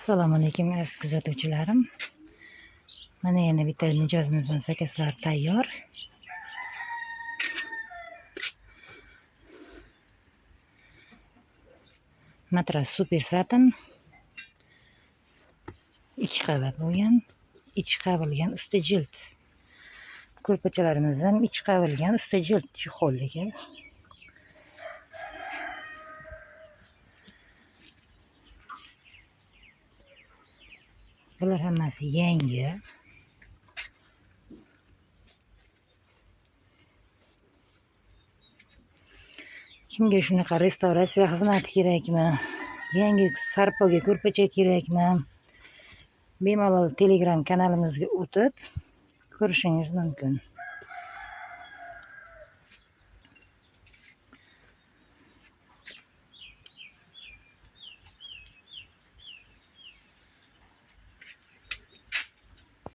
Assalomu alaykum aziz kuzatuvchilarim. Mana yana bitta mijozimizning sakaslari tayyor. Matras super satin. 2 qavat bo'lgan, ichi qavilgan, usti jild. Ko'rpachalarimiz ham ichi qavilgan, usti jild chexolligi. Bular hammasi yangi. Kimga shunaqa restavratsiya xizmati kerakmi? Yangi sarpoga ko'rpacha kerakmi? Bemalol Telegram kanalimizga o'tib ko'rishingiz mumkin.